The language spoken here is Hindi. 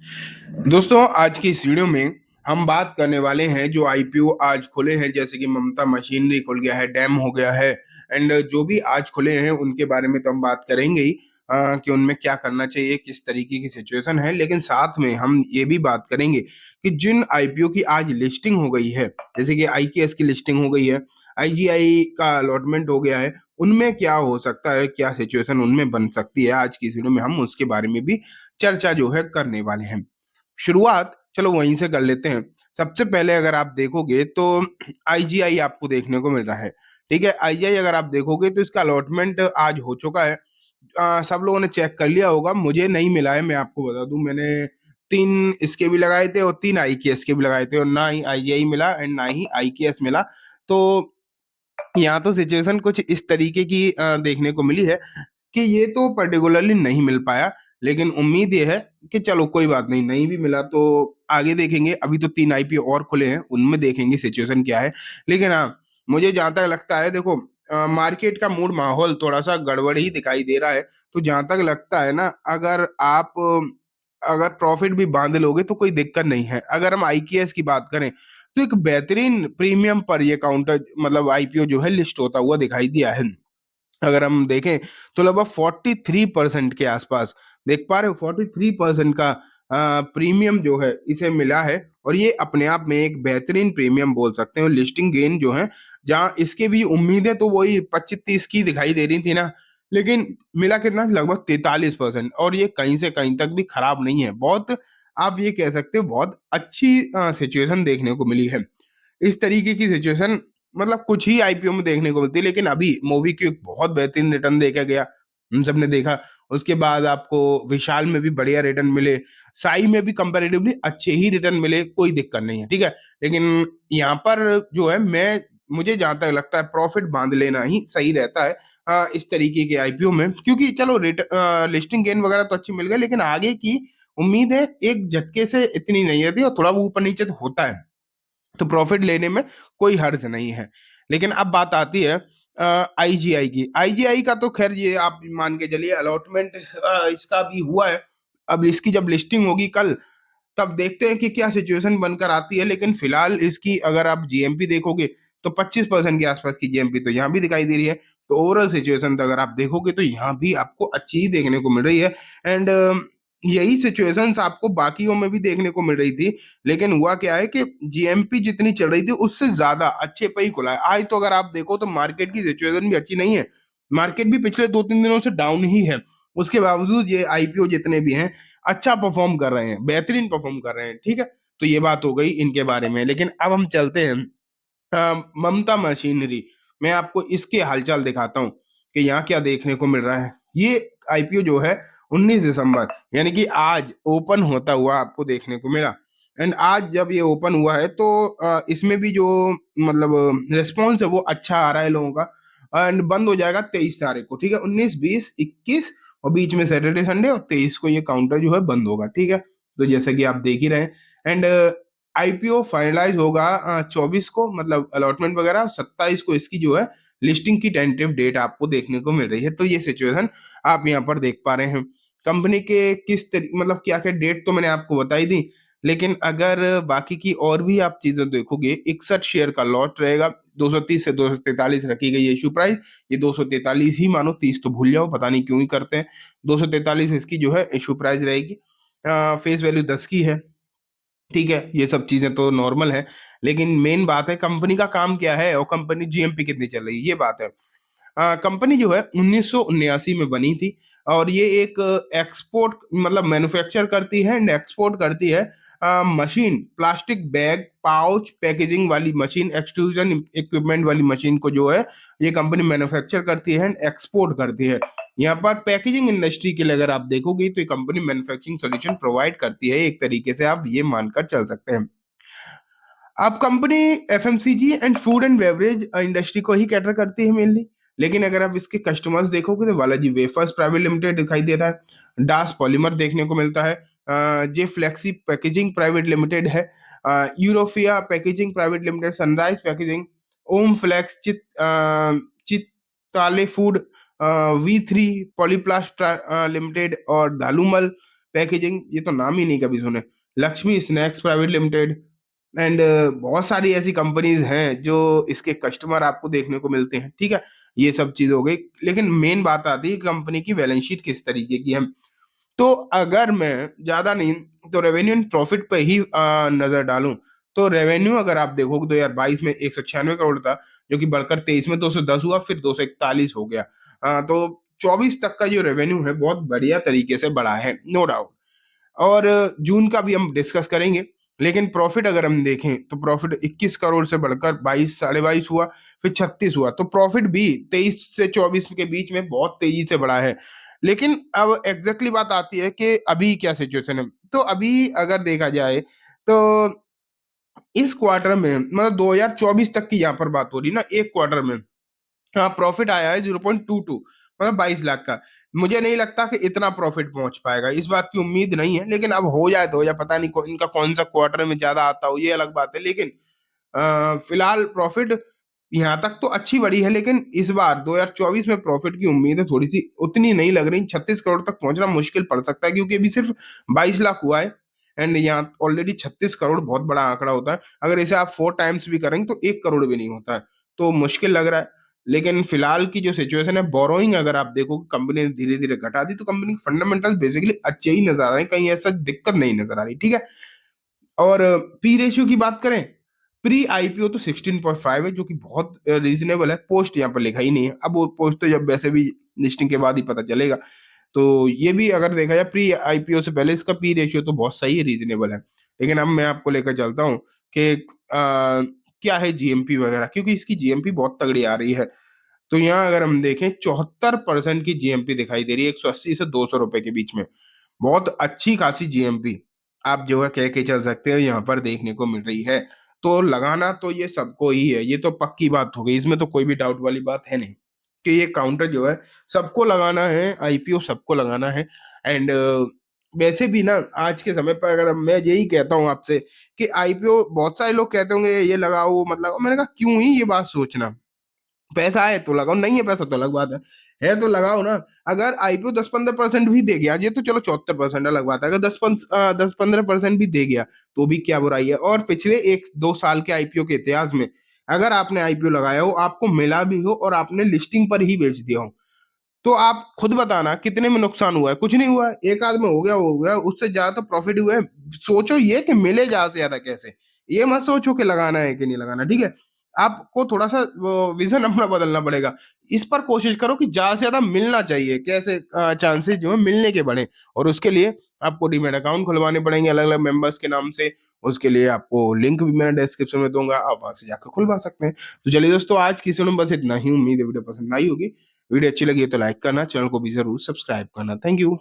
दोस्तों आज की इस वीडियो में हम बात करने वाले हैं जो आईपीओ आज खुले हैं, जैसे कि ममता मशीनरी खुल गया है, डैम हो गया है एंड जो भी आज खुले हैं उनके बारे में तो हम बात करेंगे ही कि उनमें क्या करना चाहिए, किस तरीके की सिचुएशन है। लेकिन साथ में हम ये भी बात करेंगे कि जिन आईपीओ की आज लिस्टिंग हो गई है, जैसे कि आईकेएस की लिस्टिंग हो गई है, आईजीआई का अलॉटमेंट हो गया है, उनमें क्या हो सकता है, क्या सिचुएशन उनमें बन सकती है। आज की इस वीडियो में हम उसके बारे में भी चर्चा जो है करने वाले हैं। शुरुआत चलो वहीं से कर लेते हैं। सबसे पहले अगर आप देखोगे तो आईजीआई आपको देखने को मिल रहा है। ठीक है, आईजीआई अगर आप देखोगे तो इसका अलॉटमेंट आज हो चुका है। सब लोगों ने चेक कर लिया होगा, मुझे नहीं मिला है। मैं आपको बता दूं, मैंने 3 इसके भी लगाए थे और 3 आईकेएस के भी लगाए थे और ना ही आईजीआई मिला एंड ना ही आईकेएस मिला। तो यहाँ तो सिचुएशन कुछ इस तरीके की देखने को मिली है कि ये तो पर्टिकुलरली नहीं मिल पाया। लेकिन उम्मीद ये है कि चलो कोई बात नहीं, नहीं भी मिला तो आगे देखेंगे। अभी तो 3 आईपीओ और खुले हैं, उनमें देखेंगे सिचुएशन क्या है। लेकिन हाँ, मुझे जहां तक लगता है, देखो मार्केट का मूड माहौल थोड़ा सा गड़बड़ ही दिखाई दे रहा है। तो जहां तक लगता है ना, अगर आप अगर प्रॉफिट भी बांध लोगे तो कोई दिक्कत नहीं है। अगर हम आईकेएस की बात करें तो एक बेहतरीन प्रीमियम पर ये काउंटर मतलब आईपीओ जो है लिस्ट होता हुआ दिखाई दिया है। अगर हम देखें तो लगभग 43% के आसपास देख पा रहे हो, 43% का प्रीमियम जो है इसे मिला है। और ये अपने आप में एक बेहतरीन प्रीमियम बोल सकते हैं। लिस्टिंग गेन जो है, जहां इसके भी उम्मीदें तो वही 25-30 की दिखाई दे रही थी ना, लेकिन मिला कितना, लगभग 43%। और ये कहीं से कहीं तक भी खराब नहीं है, बहुत आप ये कह सकते हो बहुत अच्छी सिचुएशन देखने को मिली है। इस तरीके की सिचुएशन मतलब कुछ ही आईपीओ में देखने को मिलती है। लेकिन अभी मूवी की एक बहुत बेहतरीन रिटर्न देखा गया, हम सबने देखा। उसके बाद आपको विशाल में भी बढ़िया रिटर्न मिले, साई में भी कंपैरेटिवली अच्छे ही रिटर्न मिले, कोई दिक्कत नहीं है। ठीक है, लेकिन यहाँ पर जो है, मुझे जहां तक लगता है प्रॉफिट बांध लेना ही सही रहता है इस तरीके के आईपीओ में। क्योंकि चलो लिस्टिंग गेन वगैरह तो अच्छी मिल गई, लेकिन आगे की उम्मीद है एक झटके से इतनी नहीं रहती, और थोड़ा वो ऊपर नीचे तो होता है, तो प्रॉफिट लेने में कोई हर्ज नहीं है। लेकिन अब बात आती है आईजीआई की। आईजीआई का तो खैर ये आप मान के चलिए अलॉटमेंट इसका भी हुआ है। अब इसकी जब लिस्टिंग होगी कल, तब देखते हैं कि क्या सिचुएशन बनकर आती है। लेकिन फिलहाल इसकी अगर आप जीएमपी देखोगे तो 25% के आसपास की जीएमपी तो यहाँ भी दिखाई दे रही है। तो ओवरऑल सिचुएशन तो अगर आप देखोगे तो यहाँ भी आपको अच्छी ही देखने को मिल रही है। एंड यही सिचुएशंस आपको बाकियों में भी देखने को मिल रही थी। लेकिन हुआ क्या है कि जीएमपी जितनी चल रही थी उससे ज्यादा अच्छे पे ही खुला है आज। तो अगर आप देखो तो मार्केट की सिचुएशन भी अच्छी नहीं है, मार्केट भी पिछले 2-3 दिनों से डाउन ही है। उसके बावजूद ये आईपीओ जितने भी हैं अच्छा परफॉर्म कर रहे हैं, बेहतरीन परफॉर्म कर रहे हैं। ठीक है, तो ये बात हो गई इनके बारे में। लेकिन अब हम चलते हैं ममता मशीनरी। मैं आपको इसके हालचाल दिखाता हूँ कि यहाँ क्या देखने को मिल रहा है। ये आईपीओ जो है 19 दिसंबर यानी कि आज ओपन होता हुआ आपको देखने को मिला। एंड आज जब ये ओपन हुआ है तो इसमें भी जो मतलब रिस्पॉन्स है वो अच्छा आ रहा है लोगों का। एंड बंद हो जाएगा 23 तारीख को। ठीक है, 19, 20, 21 और बीच में सैटरडे संडे, और 23 को ये काउंटर जो है बंद होगा। ठीक है, तो जैसे कि आप देख ही रहे हैं। एंड आईपीओ फाइनलाइज होगा 24 को, मतलब अलॉटमेंट वगैरह 27 को इसकी जो है लिस्टिंग की टेंटेटिव डेट आपको देखने को मिल रही है। तो ये सिचुएशन आप यहाँ पर देख पा रहे हैं। कंपनी के मतलब क्या क्या डेट तो मैंने आपको बताई दी। लेकिन अगर बाकी की और भी आप चीजें देखोगे, 61 शेयर का लॉट रहेगा। 230 से 243 रखी गई इश्यू प्राइस। ये 243 ही मानो, 30 तो भूल जाओ, पता नहीं क्यों ही करते हैं। 243 इसकी जो है इश्यू प्राइस रहेगी। फेस वैल्यू 10 की है। ठीक है, ये सब चीजें तो नॉर्मल है। लेकिन मेन बात है कंपनी का काम क्या है और कंपनी जीएमपी कितनी चल रही है, ये बात है। कंपनी जो है 1979 में बनी थी। और ये एक एक्सपोर्ट मतलब मैन्युफैक्चर करती है एंड एक्सपोर्ट करती है machine, plastic bag pouch packaging वाली मशीन, एक्सट्रूजन इक्विपमेंट वाली मशीन को जो है ये कंपनी मैन्युफैक्चर करती है एंड एक्सपोर्ट करती है। यहाँ पर पैकेजिंग इंडस्ट्री के लिए अगर आप देखोगे तो ये कंपनी मैन्युफैक्चरिंग सोल्यूशन प्रोवाइड करती है, एक तरीके से आप ये मानकर चल सकते हैं। अब company FMCG and food and beverage industry को ही कैटर करती है मेनली। लेकिन अगर आप इसके कस्टमर्स देखोगे तो बालाजी वेफर्स प्राइवेट लिमिटेड दिखाई देता है, डास पॉलीमर देखने को मिलता है, J flexi packaging private limited है, Eurofia packaging private limited, sunrise packaging, Om flex, Chitale food, वी3 पॉलीप्लास्ट लिमिटेड और दालूमल पैकेजिंग, ये तो नाम ही नहीं कभी सुने। Lakshmi snacks private limited and बहुत सारी ऐसी कंपनीज हैं जो इसके कस्टमर आपको देखने को मिलते हैं, ठीक है। ये सब चीज हो गई, लेकिन मेन बात आती है कंपनी की बैलेंस शीट किस तरीके की है। तो अगर मैं ज्यादा नहीं तो रेवेन्यू एंड प्रॉफिट पे ही नजर डालूं, तो रेवेन्यू अगर आप देखोगे 2022 में 196 करोड़ था, जो कि बढ़कर 23 में 210 हुआ, फिर 241 हो गया। तो 24 तक का जो रेवेन्यू है बहुत बढ़िया तरीके से बढ़ा है, नो डाउट। और जून का भी हम डिस्कस करेंगे। लेकिन प्रॉफिट अगर हम देखें तो प्रॉफिट 21 करोड़ से बढ़कर 22 22.5 हुआ, फिर 36 हुआ। तो प्रॉफिट भी 23 से 24 के बीच में बहुत तेजी से बढ़ा है। लेकिन अब एग्जैक्टली बात आती है कि अभी क्या सिचुएशन है। तो अभी अगर देखा जाए तो इस क्वार्टर में, मतलब 2024 तक की यहाँ पर बात हो रही ना, एक क्वार्टर में हाँ प्रॉफिट आया है 0.22, मतलब 22 लाख का। मुझे नहीं लगता कि इतना प्रॉफिट पहुंच पाएगा, इस बात की उम्मीद नहीं है। लेकिन अब हो जाए तो, या पता नहीं इनका कौन सा क्वार्टर में ज्यादा आता हो, ये अलग बात है। लेकिन फिलहाल प्रॉफिट यहाँ तक तो अच्छी बढ़ी है, लेकिन इस बार 2024 में प्रॉफिट की उम्मीद है थोड़ी सी उतनी नहीं लग रही। 36 करोड़ तक पहुंचना मुश्किल पड़ सकता है, क्योंकि अभी सिर्फ 22 लाख हुआ है। एंड यहाँ ऑलरेडी 36 करोड़ बहुत बड़ा आंकड़ा होता है। अगर इसे आप 4 टाइम्स भी करेंगे तो 1 करोड़ भी नहीं होता है, तो मुश्किल लग रहा है। लेकिन फिलहाल की जो सिचुएशन है, बोरोइंग अगर आप देखो कंपनी ने धीरे धीरे घटा दी, तो कंपनी के फंडामेंटल बेसिकली अच्छे ही नजर आ रहे हैं, कहीं ऐसा दिक्कत नहीं नजर आ रही, ठीक है। और पी रेशियो की बात करें, प्री आईपीओ तो 16.5 है, जो कि बहुत रीजनेबल है। पोस्ट यहाँ पर लिखा ही नहीं है, अब वो पोस्ट तो जब वैसे भी लिस्टिंग के बाद ही पता चलेगा। तो ये भी अगर देखा जाए प्री आईपीओ से पहले, इसका पी रेशियो तो बहुत सही है, रीजनेबल है। लेकिन अब मैं आपको लेकर चलता हूँ कि क्या है जीएमपी वगैरह, क्योंकि इसकी जीएमपी बहुत तगड़ी आ रही है। तो यहाँ अगर हम देखें 74% की जीएमपी दिखाई दे रही है, 180 से 200 रुपए के बीच में। बहुत अच्छी खासी जीएमपी आप जो है कह के चल सकते हो, यहाँ पर देखने को मिल रही है। तो लगाना तो ये सबको ही है, ये तो पक्की बात हो गई, इसमें तो कोई भी डाउट वाली बात है नहीं कि ये काउंटर जो है सबको लगाना है, आईपीओ सबको लगाना है। एंड वैसे भी ना आज के समय पर अगर मैं यही कहता हूँ आपसे कि आईपीओ, बहुत सारे लोग कहते होंगे ये लगाओ मतलब, मैंने कहा क्यों ही ये बात सोचना, पैसा है तो लगाओ, नहीं है पैसा तो अलग बात है तो लगाओ ना। अगर आईपीओ 10-15% भी दे गया, ये तो चलो 74% अलग बात है, अगर 10-15% भी दे गया तो भी क्या बुराई है। और पिछले 1-2 साल के आईपीओ के इतिहास में अगर आपने आईपीओ लगाया हो, आपको मिला भी हो और आपने लिस्टिंग पर ही बेच दिया हो, तो आप खुद बताना कितने में नुकसान हुआ है। कुछ नहीं हुआ है, एक आध में हो गया, उससे ज्यादा तो प्रॉफिट हुआ है। सोचो ये कि मिले ज्यादा से ज्यादा कैसे, ये मत सोचो कि लगाना है कि नहीं लगाना, ठीक है। आपको थोड़ा सा विजन अपना बदलना पड़ेगा। इस पर कोशिश करो कि ज्यादा से ज्यादा मिलना चाहिए, कैसे चांसेस जो है मिलने के बढ़े। और उसके लिए आपको डीमैट अकाउंट खुलवाने पड़ेंगे अलग अलग मेंबर्स के नाम से। उसके लिए आपको लिंक भी मैं डिस्क्रिप्शन में दूंगा, आप वहां से जाकर खुलवा सकते हैं। तो चलिए दोस्तों, आज की वीडियो में बस इतना ही। उम्मीद है वीडियो पसंद आई होगी। वीडियो अच्छी लगी है तो लाइक करना, चैनल को भी जरूर सब्सक्राइब करना। Thank you.